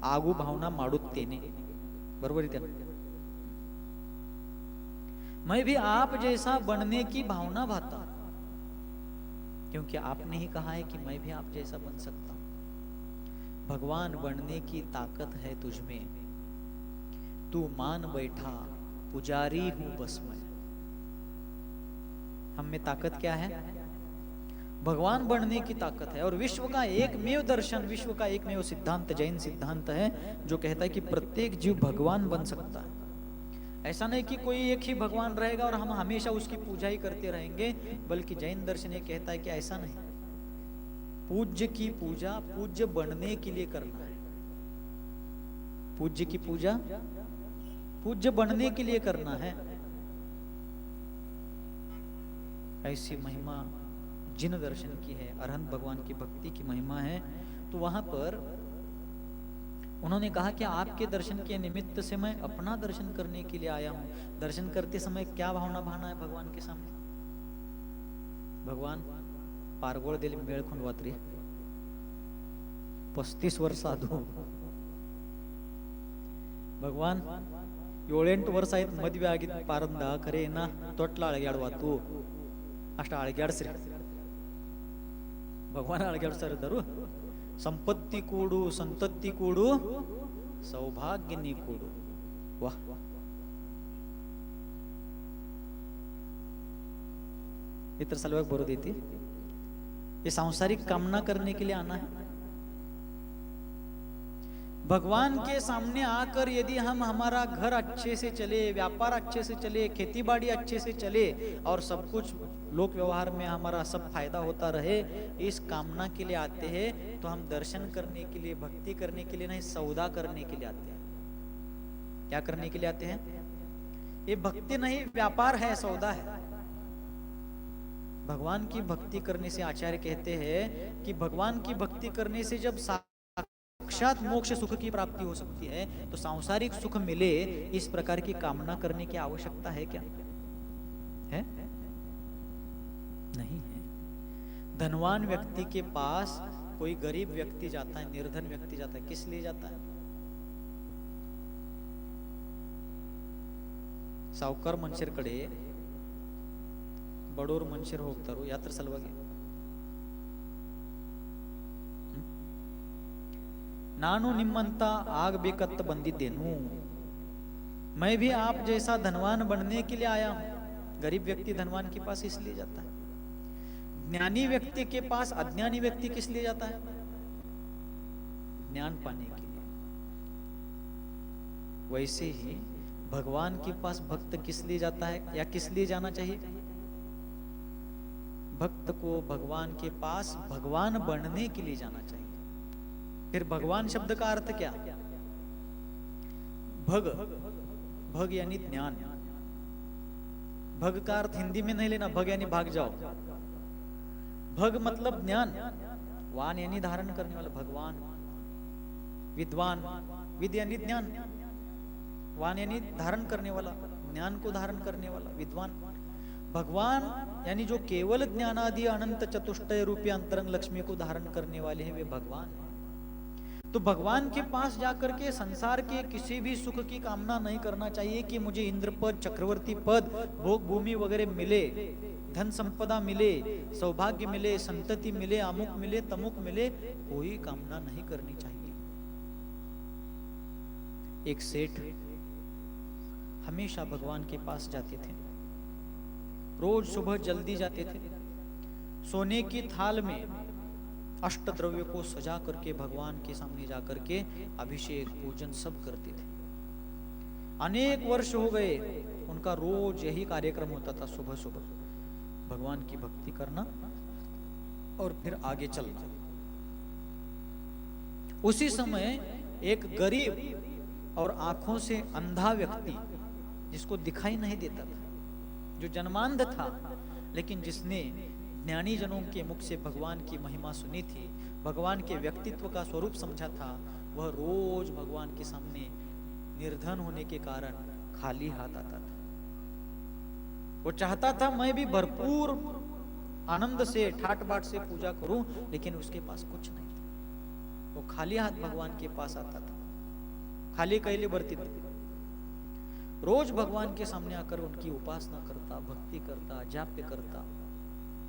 ಆಗು ಭಾವನಾ ಮಾಡುತ್ತೇನೆ, बरोबर है। मैं भी आप जैसा बनने की भावना भाता, क्योंकि आपने ही कहा है कि मैं भी आप जैसा बन सकता हूं। भगवान बनने की ताकत है तुझ में, तू मान बैठा पुजारी हूं बस मैं। हम में ताकत क्या है? भगवान बनने की ताकत है। और विश्व का एकमेव दर्शन, विश्व का एकमेव सिद्धांत जैन सिद्धांत है जो कहता है कि प्रत्येक जीव भगवान बन सकता है। ऐसा नहीं कि कोई एक ही भगवान रहेगा और हम हमेशा उसकी पूजा ही करते रहेंगे, बल्कि जैन दर्शन ये कहता है कि ऐसा नहीं, पूज्य की पूजा पूज्य बनने के लिए करना है। पूज्य की पूजा पूज्य बनने के लिए करना है। ऐसी महिमा जिन दर्शन की है, अरहंत भगवान की भक्ति की महिमा है। तो वहां पर उन्होंने कहा कि आपके दर्शन के निमित्त से मैं अपना दर्शन करने के लिए आया हूं। दर्शन करते समय क्या भावना भाना है भगवान के सामने? भगवान पारगोळ दिल मेळ खुंडवात्री 35 ವರ್ಷ ಆದು, ಭಗವಾನ್ 7-8 ವರ್ಷ ಆಯ್ತು ಮದ್ವೆ ಆಗಿದ್ ಪಾರಂದ, ಖರೆ ಏನ ತೊಟ್ಲ ಅಳಗ್ಯಾಡ್ವಾತು, ಅಷ್ಟ ಅಳಗ್ಯಾಡ್ಸ್ರಿ. ಭಗವಾನ್ ಅಳಗ್ಯಾಡ್ಸಾರಿದ್ದರು. ಸಂಪತ್ತಿ ಕೂಡು, ಸಂತತ್ತಿ ಕೂಡು, ಸೌಭಾಗ್ಯ ನೀ ಕೂಡು. वाह, इतर सलवाग बरो देती। ये सांसारिक कामना करने के लिए आना है। भगवान के सामने आकर यदि हम हमारा घर अच्छे से चले, व्यापार अच्छे से चले, खेती बाड़ी अच्छे से चले और सब कुछ लोक व्यवहार में हमारा सब फायदा होता रहे, इस कामना के लिए आते हैं, तो हम दर्शन करने के लिए, भक्ति करने के लिए नहीं, सौदा करने के लिए आते हैं। क्या करने के लिए आते हैं? ये भक्ति नहीं, व्यापार है, सौदा है। भगवान की भक्ति करने से आचार्य कहते हैं कि भगवान की भक्ति करने से जब साक्षात मोक्ष सुख की प्राप्ति हो सकती है, तो सांसारिक सुख मिले इस प्रकार की कामना करने की आवश्यकता है क्या? है? नहीं है। धनवान व्यक्ति के पास कोई गरीब व्यक्ति जाता है, निर्धन व्यक्ति जाता है, किस लिए जाता है? सावकार मनशेर कडे बडोर मनशेर होगतारू यात्र सलवागे नानु निम्मंता आग बेकत्त बंदिದ್ದೇನು। मैं भी आप जैसा धनवान बनने के लिए आया हूं। गरीब व्यक्ति धनवान के पास इसलिए जाता है। ज्ञानी व्यक्ति के पास अज्ञानी व्यक्ति किस लिए जाता है? ज्ञान पाने के लिए। वैसे ही भगवान के पास भक्त किस लिए जाता है या किस लिए जाना चाहिए? भक्त को भगवान के पास भगवान बनने के लिए जाना चाहिए। फिर भगवान शब्द का अर्थ क्या? भग, भग यानी ज्ञान। भग का अर्थ हिंदी में नहीं लेना, भग यानी भाग जाओ। भग मतलब ज्ञान, वान यानी धारण करने वाला, भगवान। विद्वान, विद यानी ज्ञान, वान यानी धारण करने वाला, ज्ञान को धारण करने वाला, विद्वान। भगवान यानी जो केवल ज्ञानादि अनंत चतुष्टय रूपी अंतरंग लक्ष्मी को धारण करने वाले हैं, वे भगवान हैं। तो भगवान के पास जाकर के संसार के किसी भी सुख की कामना नहीं करना चाहिए कि मुझे इंद्र पद, चक्रवर्ती पद, भोग भूमि वगैरह मिले, धन संपदा मिले, सौभाग्य मिले, संतति मिले, अमुक मिले, तमुक मिले, कोई कामना नहीं करनी चाहिए। एक सेठ हमेशा भगवान के पास जाते थे, रोज सुबह जल्दी जाते थे, सोने की थाल में अष्ट द्रव्य को सजा करके भगवान के सामने जाकर के अभिषेक पूजन सब करते थे। अनेक वर्ष हो गए, उनका रोज यही कार्यक्रम होता था, सुबह सुबह भगवान की भक्ति करना और फिर आगे चलना। उसी समय एक गरीब और आंखों से अंधा व्यक्ति, जिसको दिखाई नहीं देता था, जो जन्मांध था, लेकिन जिसने ज्ञानी जनों के मुख से भगवान की महिमा सुनी थी, भगवान के व्यक्तित्व का स्वरूप समझा था, वह रोज भगवान के सामने निर्धन होने के कारण खाली हाथ आता था। वो चाहता था मैं भी भरपूर आनंद से, ठाट बाट से पूजा करूं, लेकिन उसके पास कुछ नहीं था। वो खाली हाथ भगवान के पास आता था, खाली कैले बरती थी। रोज भगवान के सामने आकर उनकी उपासना करता, भक्ति करता, जाप्य करता।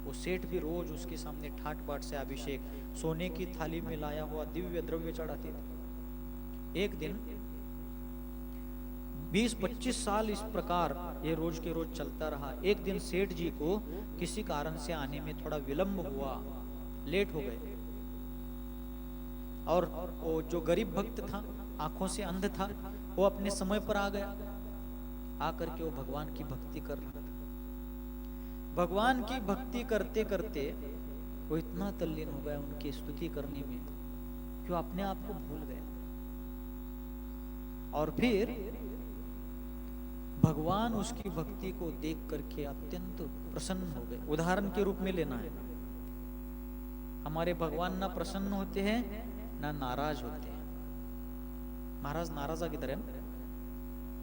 वो सेठ भी रोज उसके सामने ठाट बाट से अभिषेक, सोने की थाली में लाया हुआ दिव्य द्रव्य चढ़ाते थे। एक दिन 20-25 साल इस प्रकार ये रोज के रोज चलता रहा। एक दिन सेठ जी को किसी कारण से आने में थोड़ा विलंब हुआ, लेट हो गए, और वो जो गरीब भक्त था, आंखों से अंध था, वो अपने समय पर आ गया। आकर के वो भगवान की भक्ति कर रहा था। भगवान की भक्ति करते करते वो इतना तल्लीन हो गया उनकी स्तुति करने में कि वो अपने आप को भूल गया। और फिर भगवान उसकी भक्ति को देख करके अत्यंत प्रसन्न हो गए। उदाहरण के रूप में लेना है, हमारे भगवान ना प्रसन्न होते हैं ना नाराज होते हैं। महाराज नाराज आ किधर है?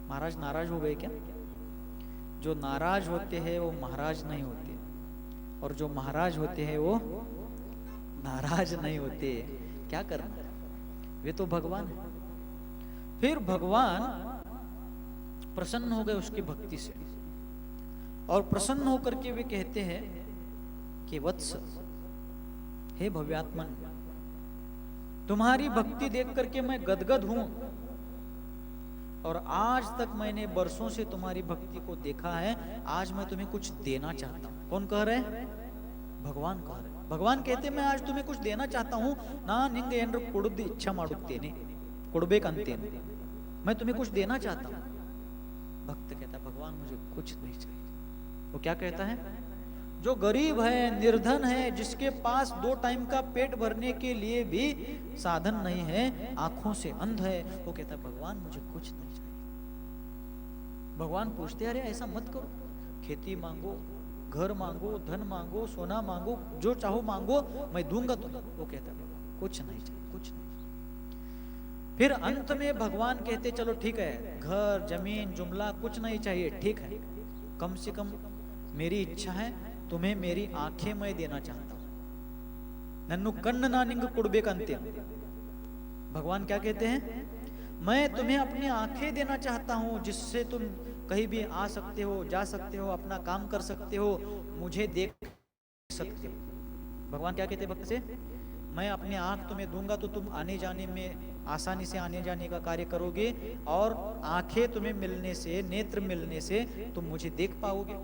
महाराज नाराज हो गए क्या? जो नाराज होते हैं वो महाराज नहीं होते, और जो महाराज होते हैं वो नाराज नहीं होते। क्या करना, वे तो भगवान है। फिर भगवान प्रसन्न हो गए उसकी भक्ति से, और प्रसन्न होकर के वे कहते हैं कि वत्स, हे भव्यात्मन, तुम्हारी भक्ति देख करके मैं गदगद हूं, और आज तक मैंने बरसों से तुम्हारी भक्ति को देखा है। आज मैं तुम्हें कुछ देना चाहता हूं। कौन कह रहे हैं? भगवान कह रहे हैं। भगवान कहते मैं आज तुम्हें कुछ देना चाहता हूं। ना निंगे एंड्र कोडुद्दी इच्छा माडुत्तेने, कुड़बेक अंतेन, मैं तुम्हें कुछ देना चाहता हूं। भक्त कहता है भगवान मुझे कुछ नहीं चाहिए। वो क्या कहता है, जो गरीब है, निर्धन है, जिसके पास 2 टाइम का पेट भरने के लिए भी साधन नहीं है, आंखों से अंध है, वो कहता है भगवान मुझे कुछ नहीं चाहिए। भगवान पूछते अरे ऐसा मत करो, खेती मांगो, घर मांगो, धन मांगो, सोना मांगो, जो चाहो मांगो, मैं दूंगा तुम्हें। वो कहता है कुछ नहीं चाहिए, कुछ नहीं। फिर अंत में भगवान कहते चलो ठीक है, घर जमीन जुमला कुछ नहीं चाहिए, ठीक है, कम से कम मेरी इच्छा है, तुम्हें मेरी आंखें मैं देना चाहता हूं। नन्नु कन्न नानिंग कुड़बेक अंते। भगवान क्या कहते हैं, मैं तुम्हें अपनी आंखें देना चाहता हूं, जिससे तुम कहीं भी आ सकते हो, जा सकते हो, अपना काम कर सकते हो, मुझे देख सकते हो। भगवान क्या कहते हैं भक्त से, मैं अपनी आंख तुम्हें दूंगा तो तुम आने जाने में आसानी से आने जाने का कार्य करोगे, और आंखें तुम्हें मिलने से, नेत्र मिलने से तुम मुझे देख पाओगे।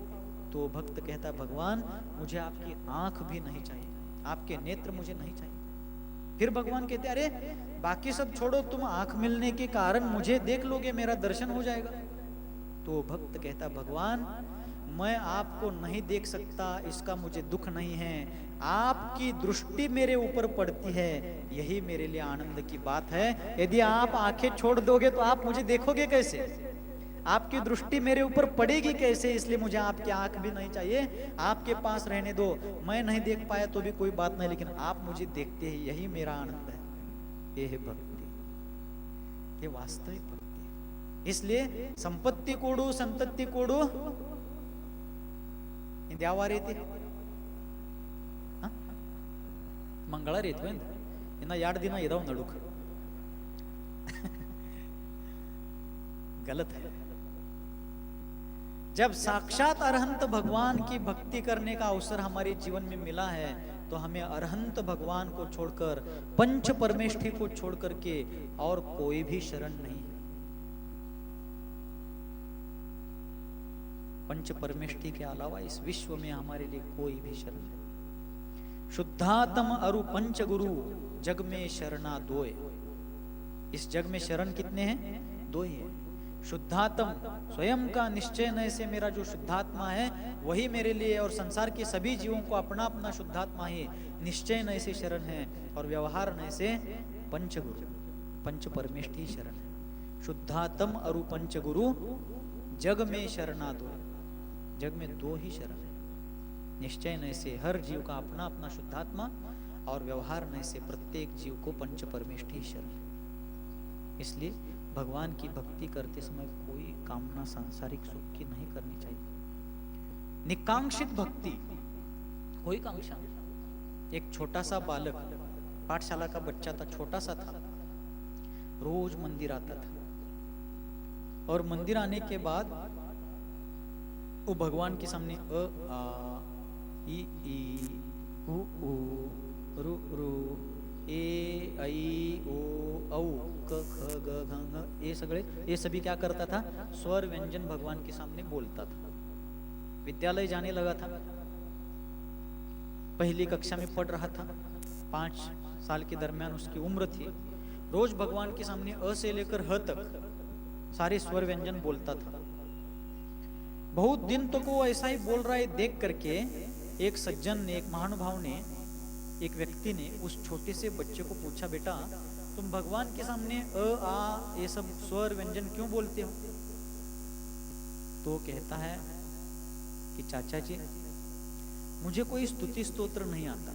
तो भक्त कहता भगवान मुझे आपकी आंख भी नहीं चाहिए, आपके नेत्र मुझे नहीं चाहिए। फिर भगवान कहते अरे बाकी सब छोड़ो, तुम आंख मिलने के कारण मुझे देख लोगे, मेरा दर्शन हो जाएगा। तो भक्त कहता भगवान मैं आपको नहीं देख सकता, इसका मुझे दुख नहीं है, आपकी दृष्टि मेरे ऊपर पड़ती है, यही मेरे लिए आनंद की बात है। यदि आप आंखें छोड़ दोगे तो आप मुझे देखोगे कैसे, आपकी दृष्टि मेरे ऊपर पड़ेगी कैसे, इसलिए मुझे आपकी आंख भी नहीं चाहिए, आपके पास रहने दो, मैं नहीं देख पाया तो भी कोई बात नहीं, लेकिन आप मुझे देखते ही यही मेरा आनंद है। ये है भक्ति, ये वास्तविक भक्ति है। इसलिए संपत्ति कोडू संतत्ति कोडू द्यावार येते मंगळार येतो इन्ना 2 दिन इदाव नडुक गलत है। जब साक्षात अरहंत भगवान की भक्ति करने का अवसर हमारे जीवन में मिला है, तो हमें अरहंत भगवान को छोड़कर, पंच परमेष्ठी को छोड़कर के और कोई भी शरण नहीं है। पंच परमेष्ठी के अलावा इस विश्व में हमारे लिए कोई भी शरण नहीं। शुद्धात्म अरु पंच गुरु जग में शरणा दोय। इस जग में शरण कितने हैं, 2 ही है। शुद्धात्म स्वयं का निश्चय नय से मेरा जो शुद्धात्मा है वही मेरे लिए और संसार के सभी जीवों को अपना अपना शुद्धात्मा ही निश्चय नय से शरण है, और व्यवहार नय से पंचगुरु पंच परमेष्ठी शरण है। शुद्धात्म अरु पंचगुरु जग में शरणा दो। जग में 2 ही शरण है, निश्चय नय से हर जीव का अपना अपना शुद्धात्मा, और व्यवहार नय से प्रत्येक जीव को पंच परमेष्ठी शरण। इसलिए भगवान की भक्ति करते समय कोई कामना सांसारिक सुख की नहीं करनी चाहिए। निकांक्षित भक्ति, कोई कांक्षा नहीं। एक छोटा सा बालक, पाठशाला का बच्चा था, छोटा सा था, रोज मंदिर आता था, और मंदिर आने के बाद वो भगवान के सामने अ आ ई उ रु रु ए ऐ ओ औ क ख ग घ घ, ये सभी क्या करता था, स्वर व्यंजन भगवान के सामने बोलता था। विद्यालय जाने लगा था, पहली कक्षा में पढ़ रहा था, 5 साल के दरमियान उसकी उम्र थी। रोज भगवान के सामने अ से लेकर ह तक सारे स्वर व्यंजन बोलता था। बहुत दिन तक वो ऐसा ही बोल रहा है देख करके एक सज्जन ने, एक महानुभाव ने, एक व्यक्ति ने उस छोटे से बच्चे को पूछा, बेटा तुम भगवान के सामने अ आ ये सब स्वर व्यंजन क्यों बोलते हो? तो कहता है कि चाचा जी मुझे कोई स्तुति स्तोत्र नहीं आता।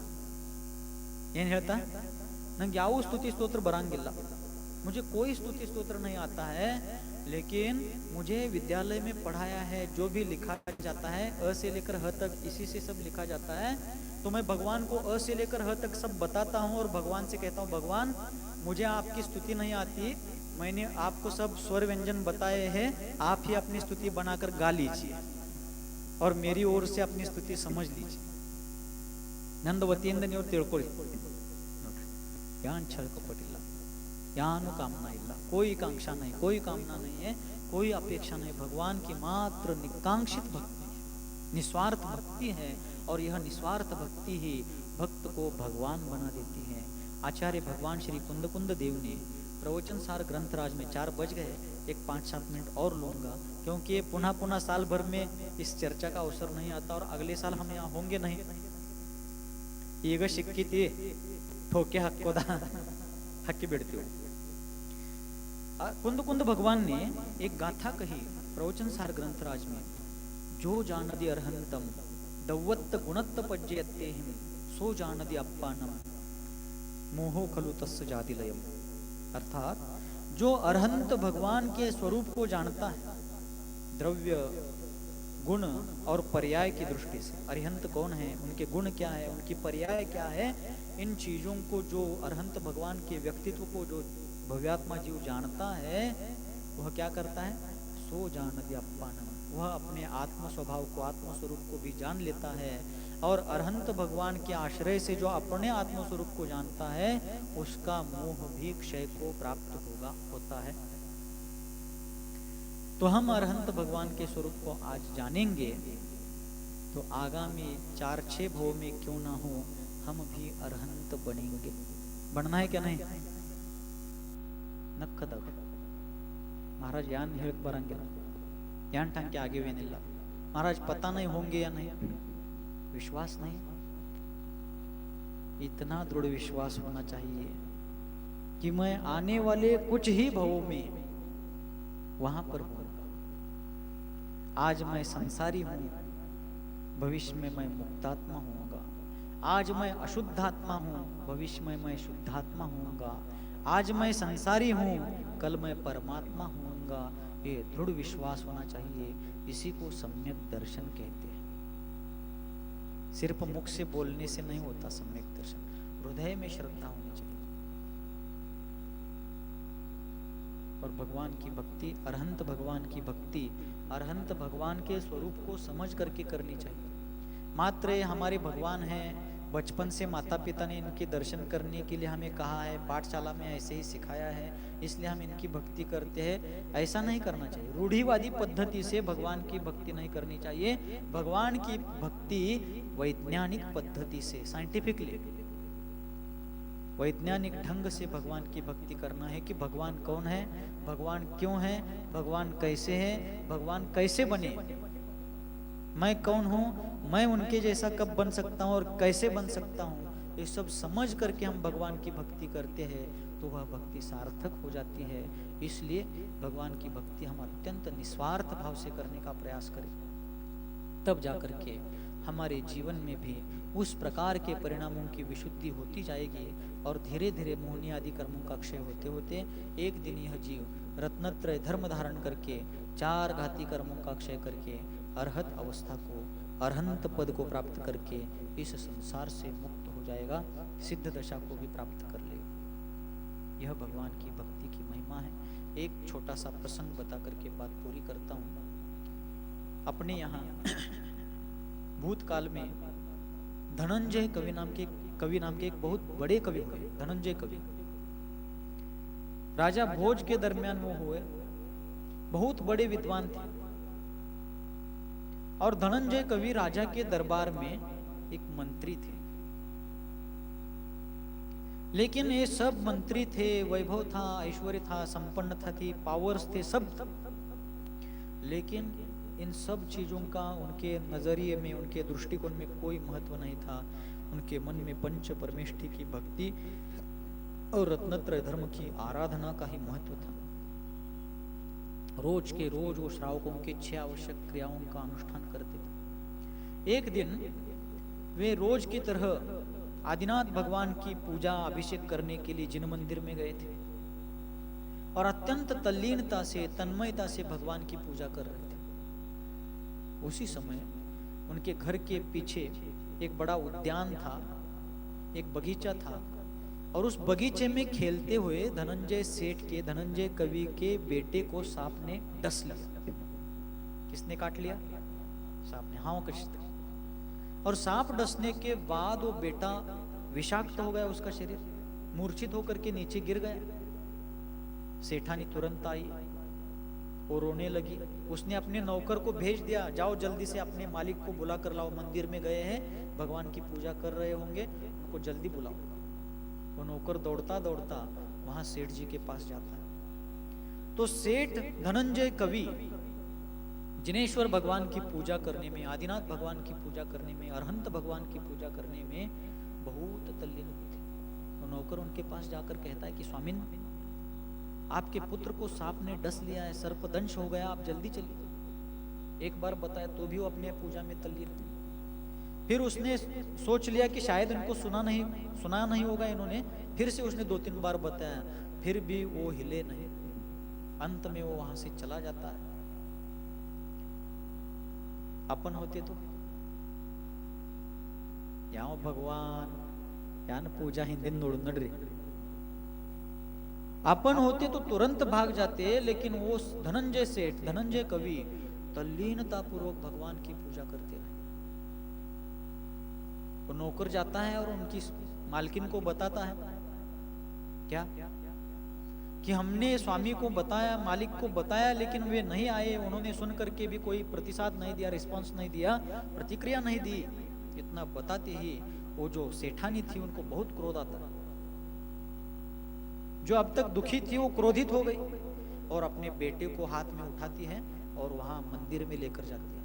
ಏನ್ ಹೇಳ್ತಾ, ನಂಗೆ ಯಾವ स्तुति स्तोत्र ಬರಂಗಿಲ್ಲ, मुझे कोई स्तुति स्तोत्र नहीं आता है, लेकिन मुझे विद्यालय में पढ़ाया है, जो भी लिखा जाता है अ से लेकर ह तक इसी से सब लिखा जाता है, तो मैं भगवान को अ से लेकर ह तक सब बताता हूँ और भगवान से कहता हूँ भगवान मुझे आपकी स्तुति नहीं आती, मैंने आपको सब स्वर व्यंजन बताए हैं, आप ही अपनी स्तुति बनाकर गा लीजिए और मेरी ओर से अपनी स्तुति समझ लीजिए। ನಂದು ವತಿಯಿಂದ ನೀವು ತಿಳ್ಕೊಳ್ಳಿ, ಯಾನ್ ಛಳ ಕಪಟಿಲ್ಲ, यानु कामना इल्ला, कोई कांक्षा नहीं, कोई कामना नहीं है, कोई अपेक्षा नहीं। भगवान की मात्र निकांक्षित भक्ति, निस्वार्थ भक्ति है, और यह निस्वार्थ भक्ति ही भक्त को भगवान बना देती है। आचार्य भगवान श्री कुंद कुंद देव ने प्रवचन सार ग्रंथराज में 4 बज गए, एक 5-7 मिनट और लूंगा, क्योंकि ये पुनः पुनः साल भर में इस चर्चा का अवसर नहीं आता और अगले साल हम यहाँ होंगे नहीं। ಈಗ ಸಿಕ್ಕಿತಿ ठोके हक्कोदा हक्की बिड़ती हो। कुंद कुंद भगवान ने एक गाथा कही प्रवचन सार ग्रंथराज में, जो जानदि अर्हंतम दौवत्त गुणत्त पज्यते हिम सो जानदि अप्पानम मोहो खलु तस्य जाति लयम। अर्थात जो अरहंत भगवान के स्वरूप को जानता है, द्रव्य गुण और पर्याय की दृष्टि से, अरिहंत कौन है, उनके गुण क्या है, उनकी पर्याय क्या है, इन चीजों को जो अरहंत भगवान के व्यक्तित्व को जो भव्यात्मा जीव जानता है, वह क्या करता है, सो जानदि अप्पानम, वह अपने आत्म स्वभाव को, आत्म स्वरूप को भी जान लेता है। और अरहंत भगवान के आश्रय से जो अपने आत्म स्वरूप को जानता है, उसका मोह भी क्षय को प्राप्त होता है। तो हम अरहंत भगवान के स्वरूप को आज जानेंगे, तो आगामी 4-6 भव में क्यों ना हो, हम भी अरहंत बनेंगे। बनना है क्या नहीं? नक्कदग महाराज यान हेळक बರಂಗಿಲ್ಲ, यान टांके आगे वेनिಲ್ಲ महाराज, पता नहीं होंगे या नहीं, विश्वास नहीं, इतना दृढ़ विश्वास होना चाहिए कि मैं आने वाले कुछ ही भवों में वहां पर हूं। आज मैं संसारी हूं, भविष्य में मैं मुक्तात्मा होऊंगा। आज मैं अशुद्धात्मा हूं, भविष्य में मैं शुद्धात्मा होऊंगा। आज मैं संसारी हूं, कल मैं परमात्मा होऊंगा। ये दृढ़ विश्वास होना चाहिए, इसी को सम्यक दर्शन कहते हैं। सिर्फ मुख से बोलने से नहीं होता सम्यक दर्शन, हृदय में श्रद्धा होनी चाहिए। और भगवान की भक्ति, अरहंत भगवान की भक्ति, अरहंत भगवान के स्वरूप को समझ करके करनी चाहिए। मात्र हमारे भगवान हैं, बचपन से माता पिता ने इनके दर्शन करने के लिए हमें कहा है, पाठशाला में ऐसे ही सिखाया है, इसलिए हम इनकी भक्ति करते हैं, ऐसा नहीं करना चाहिए। रूढ़िवादी पद्धति से भगवान की भक्ति नहीं करनी चाहिए। भगवान की भक्ति वैज्ञानिक पद्धति से, साइंटिफिकली, वैज्ञानिक ढंग से भगवान की भक्ति करना है कि भगवान कौन है, भगवान क्यों है, भगवान कैसे है, भगवान कैसे बने, मैं कौन हूं, मैं उनके जैसा कब बन सकता हूं और कैसे बन सकता हूं, ये सब समझ करके हम भगवान की भक्ति करते हैं, तो वह भक्ति सार्थक हो जाती है। इसलिए भगवान की भक्ति हम अत्यंत निस्वार्थ भाव से करने का प्रयास करें, तब जाकर के हमारे जीवन में भी उस प्रकार के परिणामों की विशुद्धि होती जाएगी और धीरे धीरे मोहनी आदि कर्मों का क्षय होते होते एक दिन यह जीव रत्नत्रय धर्म धारण करके 4 घाती कर्मों का क्षय करके अरहत अवस्था को, अरहंत पद को प्राप्त करके इस संसार से मुक्त हो जाएगा, सिद्ध दशा को भी प्राप्त कर लेगा। यह भगवान की भक्ति की महिमा है। एक छोटा सा प्रसंग बता करके बात पूरी करता हूँ। अपने यहाँ भूतकाल में धनंजय कवि नाम के एक बहुत बड़े कवि हुए, धनंजय कवि। राजा भोज के दरमियान वो हुए, बहुत बड़े विद्वान थे। और धनंजय कवि राजा के दरबार में एक मंत्री थे। लेकिन ये सब मंत्री थे, वैभव था, ऐश्वर्य था, संपन्नता थी, पावर्स थे, सब। लेकिन इन सब चीजों का उनके नजरिए में, उनके दृष्टिकोण में कोई महत्व नहीं था। उनके मन में पंच परमेष्ठी की भक्ति और रत्नत्रय धर्म की आराधना का ही महत्व था। रोज के रोज वो श्रावकों के 6 आवश्यक क्रियाओं का अनुष्ठान करते थे। एक दिन वे रोज की तरह आदिनाथ भगवान की पूजा अभिषेक करने के लिए जिन मंदिर में गए थे और अत्यंत तल्लीनता से, तन्मयता से भगवान की पूजा कर रहे थे। उसी समय उनके घर के पीछे एक बड़ा उद्यान था, एक बगीचा था, और उस बगीचे में खेलते हुए धनंजय सेठ के, धनंजय कवि के बेटे को सांप ने डस लिया। किसने काट लिया? सांप ने। हाँ, कृष्ण। और सांप डसने के बाद वो बेटा विषाक्त हो गया, उसका शरीर मूर्छित होकर के नीचे गिर गया। सेठानी तुरंत आई, वो रोने लगी। उसने अपने नौकर को भेज दिया, जाओ जल्दी से अपने मालिक को बुला कर लाओ, मंदिर में गए हैं, भगवान की पूजा कर रहे होंगे, उनको जल्दी बुलाओ। वो नौकर दौड़ता दौड़ता वहां सेठ जी के पास जाता है। तो सेठ धनंजय कवि जिनेश्वर भगवान की पूजा करने में, आदिनाथ भगवान की पूजा करने में, अरहंत भगवान की पूजा करने में बहुत तल्लीन होते। तो नौकर उनके पास जाकर कहता है कि स्वामिन, आपके पुत्र को सांप ने डस लिया है, सर्पदंश हो गया, आप जल्दी चलिए। एक बार बताया तो भी वो अपने पूजा में तल्लीन थे। फिर उसने सोच लिया कि शायद इनको सुना नहीं होगा इन्होंने, फिर से उसने 2-3 बार बताया, फिर भी वो हिले नहीं। अंत में वो वहां से चला जाता है। अपन होते तो या भगवान यान पूजा हिंदी नोडून रे, अपन होते तो तुरंत भाग जाते, लेकिन वो धनंजय सेठ, धनंजय कवि तल्लीनता पूर्वक भगवान की पूजा करते रहे। वो नौकर जाता है और उनकी मालकिन को बताता है क्या कि हमने स्वामी को बताया, मालिक को बताया, लेकिन वे नहीं आए। उन्होंने सुन करके भी कोई प्रतिसाद नहीं दिया, रिस्पांस नहीं दिया, प्रतिक्रिया नहीं दी। इतना बताते ही वो जो सेठानी थी उनको बहुत क्रोध आता। जो अब तक दुखी थी वो क्रोधित हो गई और अपने बेटे को हाथ में उठाती है और वहां मंदिर में लेकर जाती है।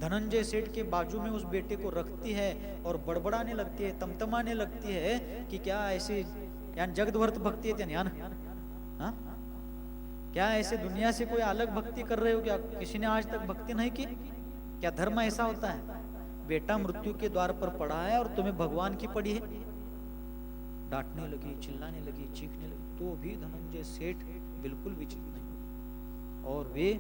धनंजय सेठ के बाजू में उस बेटे को रखती है और बड़बड़ाने लगती है, तमतमाने लगती है कि क्या ऐसे यान जगद्वर्त भक्ति है त्यान, हाँ? क्या ऐसे दुनिया से कोई अलग भक्ति कर रहे हो? क्या किसी ने आज तक भक्ति नहीं की? क्या धर्म ऐसा होता है? बेटा मृत्यु के द्वार पर पड़ा है और तुम्हें भगवान की पड़ी है। डांटने लगी, चिल्लाने लगी, चीखने लगी। तो भी धनंजय सेठ बिल्कुल विचलित नहीं और वे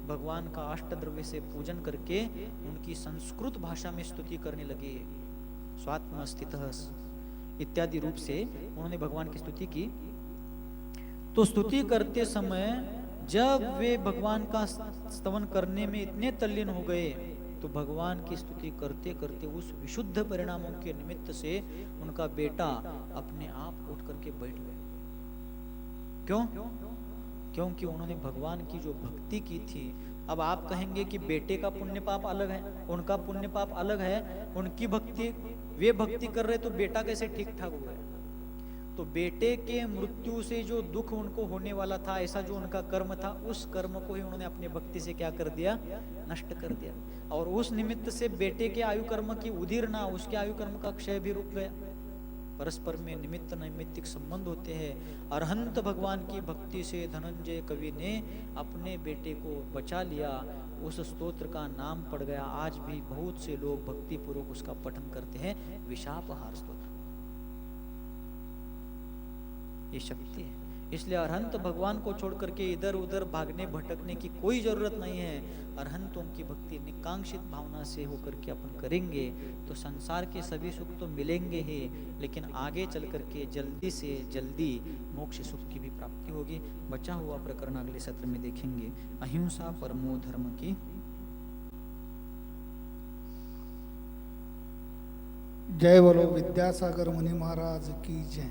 भगवान का अष्टद्रव्य से पूजन करके उनकी संस्कृत भाषा में स्तुति करने लगे। स्वात्म स्थितः इत्यादि रूप से उन्होंने भगवान की स्तुति की। तो स्तुति करते समय जब वे भगवान का स्तवन करने में इतने तल्लीन हो गए तो भगवान की स्तुति करते करते उस विशुद्ध परिणामों के निमित्त से उनका बेटा अपने आप उठ करके बैठ गया। क्यों? क्योंकि उन्होंने भगवान की जो भक्ति की थी। अब आप कहेंगे कि बेटे का पुण्य पाप अलग है, उनका पुण्य पाप अलग है, उनकी भक्ति, वे भक्ति कर रहे तो बेटा कैसे ठीक ठाक हो गया? तो बेटे के मृत्यु से जो दुख उनको होने वाला था, ऐसा जो उनका कर्म था, उस कर्म को ही उन्होंने अपनी भक्ति से क्या कर दिया? नष्ट कर दिया। और उस निमित्त से बेटे के आयु कर्म की उदीरना, उसके आयु कर्म का क्षय भी रुक गया। परस्पर में निमित्त नैमित्तिक संबंध होते हैं। अरहंत भगवान की भक्ति से धनंजय कवि ने अपने बेटे को बचा लिया। उस स्तोत्र का नाम पड़ गया। आज भी बहुत से लोग भक्ति पूर्वक उसका पठन करते हैं, विशापहार स्तोत्र। ये शक्ति है। इसलिए अरहंत भगवान को छोड़ करके इधर उधर भागने भटकने की कोई जरूरत नहीं है। अरहंतों की भक्ति निकांक्षित भावना से होकर के अपन करेंगे तो संसार के सभी सुख तो मिलेंगे ही, लेकिन आगे चल करके जल्दी से जल्दी मोक्ष सुख की भी प्राप्ति होगी। बचा हुआ प्रकरण अगले सत्र में देखेंगे। अहिंसा परमो धर्म की जय बोलो विद्यासागर मुनि महाराज की जय।